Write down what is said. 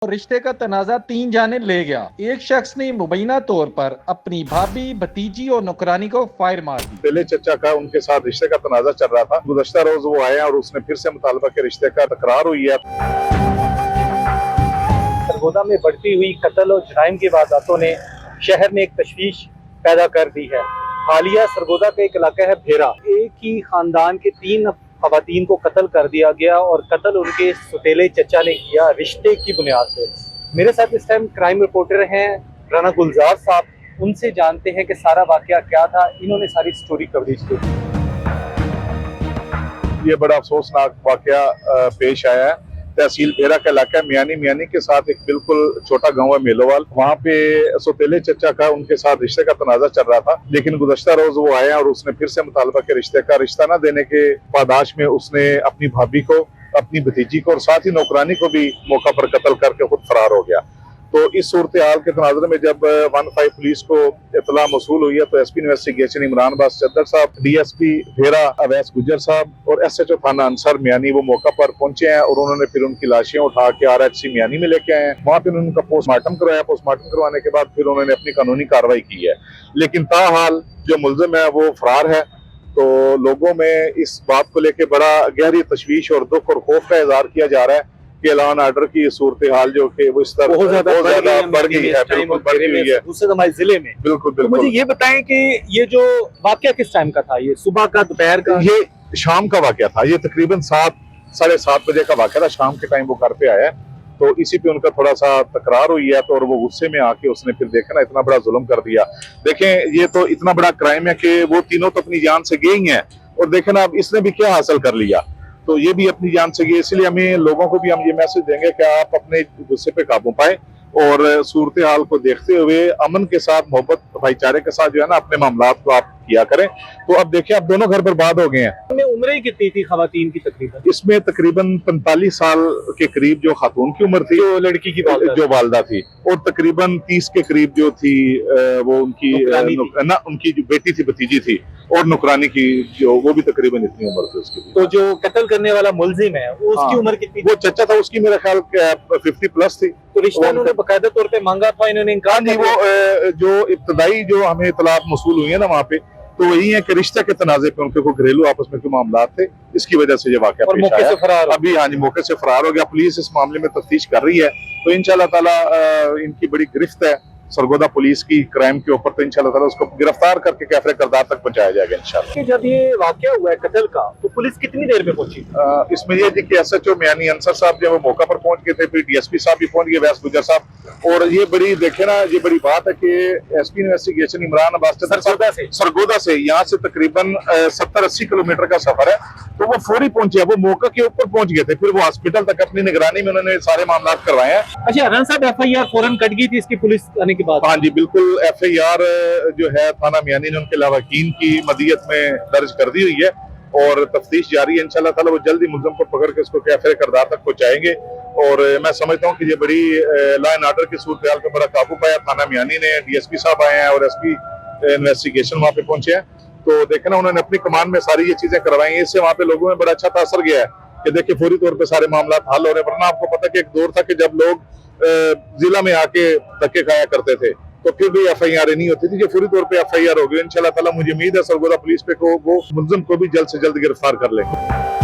रिश्ते का तनाज़ा 3 जानिब ले गया। एक शख्स ने मुबैना तौर पर अपनी भाभी, भतीजी और नौकरानी को फायर मार दी। पहले चचा का उनके साथ रिश्ते का तनाज़ा चल रहा था। गुज़श्ता रोज वो आए और उसने फिर से मुतालबा के रिश्ते का तकरार हुई है। सरगोदा में बढ़ती हुई कत्ल और जराइम की वारदातों ने शहर में एक तशवीश पैदा कर दी है। हालिया सरगोदा का एक इलाका है भेरा, एक ही खानदान के 3 खवातीन को कत्ल कर दिया गया और कत्ल उनके सुतेले चचा ने किया रिश्ते की बुनियाद पर। मेरे साथ इस टाइम क्राइम रिपोर्टर हैं राना गुलजार साहब, उनसे जानते हैं कि सारा वाकया क्या था। इन्होंने सारी स्टोरी कवरेज की। ये बड़ा अफसोसनाक वाकया पेश आया है। तहसील भेरा का इलाका मियानी के साथ एक बिल्कुल छोटा गांव है मेलोवाल। वहाँ पे सोतेले चचा का उनके साथ रिश्ते का तनाज़ा चल रहा था, लेकिन गुज़श्ता रोज वो आया और उसने फिर से मुतालबा के रिश्ता न देने के पादाश में उसने अपनी भाभी को, अपनी भतीजी को और साथ ही नौकरानी को भी मौका पर कत्ल करके खुद फरार हो गया। तो इस सूरत हाल के तनाज़ुर में जब 15 पुलिस को इतला मौसूल हुई है तो एसपी इन्वेस्टिगेशन इमरान बास चद्दर साहब, डीएसपी भेरा अवैस गुजर साहब और एसएचओ थाना अंसर मियानी वो मौका पर पहुंचे हैं और उन्होंने फिर उनकी लाशें उठा के आरएचसी मियानी में लेके आए हैं। वहाँ पे उनका पोस्टमार्टम करवाया। पोस्टमार्टम करवाने के बाद फिर उन्होंने अपनी कानूनी कार्रवाई की है, लेकिन ताहाल जो मुल्जिम है वो फरार है। तो लोगों में इस बात को लेकर बड़ा गहरी तशवीश और दुख और खौफ का इजहार किया जा रहा है कि लॉ एंड ऑर्डर की सूरत हाल जो कि वो इस तरह बहुत ज्यादा बढ़ गई है, बिल्कुल बढ़ गई है दूसरे हमारे जिले में। बिल्कुल तो मुझे ये बताएं कि ये जो वाकया किस टाइम का था? ये सुबह का, दोपहर का? ये शाम का वाकया था। ये तकरीबन 7-7:30 बजे का वाकया था। शाम के टाइम वो घर पे आया तो इसी पे उनका थोड़ा सा तकरार हुई है। तो और वो गुस्से में आके उसने फिर देखा ना इतना बड़ा जुल्म कर दिया। देखें, ये तो इतना बड़ा क्राइम है कि वो तीनों तो अपनी जान से गई हैं और देखें ना अब इसने भी क्या हासिल कर लिया, तो ये भी अपनी जान से गई। इसलिए हमें लोगों को भी हम ये मैसेज देंगे कि आप अपने गुस्से पे काबू पाएं और सूरत हाल को देखते हुए अमन के साथ, मोहब्बत, भाईचारे के साथ जो है ना अपने मामलात को आप किया करें। तो अब देखिए, अब दोनों घर बर्बाद हो गए हैं। उम्रें कितनी थी खवातीन की तकरीबन? इसमें तकरीबन 45 साल के करीब जो खातून की उम्र थी, जो लड़की की जो वालदा थी, और तकरीबन 30 के करीब जो थी वो उनकी उनकी जो बेटी थी, भतीजी थी, और नुकरानी की जो वो भी तकरीबन इतनी उम्र थी उसकी। तो जो कत्ल करने वाला मुलजिम है वो उसकी उम्र कितनी? वो चचा था, उसकी मेरा ख्याल 50+ थी। तो रिश्ता इन्होंने बकायदा तौर पे मांगा था, इन्होंने इनकार नहीं, वो जो इब्तदाई जो हमें इतलात मौसूल हुई है ना वहाँ पे, तो वही है कि रिश्ते के तनाज़े पे उनके कोई घरेलू आपस में कोई मामला थे, इसकी वजह से ये वाकया पेश आया। अभी हाँ जी, मौके से फरार हो गया। पुलिस इस मामले में तफ्तीश कर रही है, तो इंशाल्लाह ताला इनकी बड़ी गिरफ्त है सरगोदा पुलिस की क्राइम के ऊपर, तो इंशाल्लाह ताला उसको गिरफ्तार करके कैफरे किरदार तक पहुंचाया जाएगा इंशाल्लाह। जब ये वाकया हुआ है कत्ल का, तो पुलिस कितनी देर में पहुंची? इसमें ये थी कि एसएचओ मियानी अंसर साहब जो वो मौका पर पहुंच गए थे, फिर डीएसपी साहब भी पहुंच गए, वैस गुजर साहब। और ये बड़ी देखे ना, ये बड़ी बात है कि एसपी इन्वेस्टिगेशन इमरान अब्बास सरगोदा से यहाँ से तकरीबन 70-80 किलोमीटर का सफर है, तो वो फौरी पहुंचे, वो मौके के ऊपर पहुंच गए थे। फिर वो हॉस्पिटल तक अपनी निगरानी में उन्होंने सारे मामला करवाए हैं। अच्छा राना साहब, FIR फौरन कट गई थी इसकी पुलिस आने के बाद? हाँ जी बिल्कुल, FIR जो है थाना मियानी ने उनके लवाकीन की मदियत में दर्ज कर दी हुई है और तफ्तीश जारी है। इंशाल्लाह ताला वो जल्दी मुल्ज़िम को पकड़ के उसको कैफरे किरदार तक पहुंचाएंगे। और मैं समझता हूँ कि ये बड़ी लॉ एंड ऑर्डर की सूरत हाल पर बड़ा काबू पाया थाना मियानी ने। DSP साहब आए हैं और SP इन्वेस्टिगेशन वहाँ पे पहुंचे हैं, तो देखे ना उन्होंने अपनी कमान में सारी ये चीजें करवाई हैं। इससे वहाँ पे लोगों में बड़ा अच्छा तासर गया है कि देखिए फौरी तौर पे सारे मामला हल हो रहे हैं। वरना आपको पता कि एक दौर था कि जब लोग जिला में आके धक्के खाया करते थे तो फिर भी FIR नहीं होती थी। ये फौरी तौर पे FIR हो गई। इंशाल्लाह ताला मुझे उम्मीद है सरगोदा पुलिस पे को वो मुल्जिम को भी जल्द से जल्द गिरफ्तार कर लेंगे।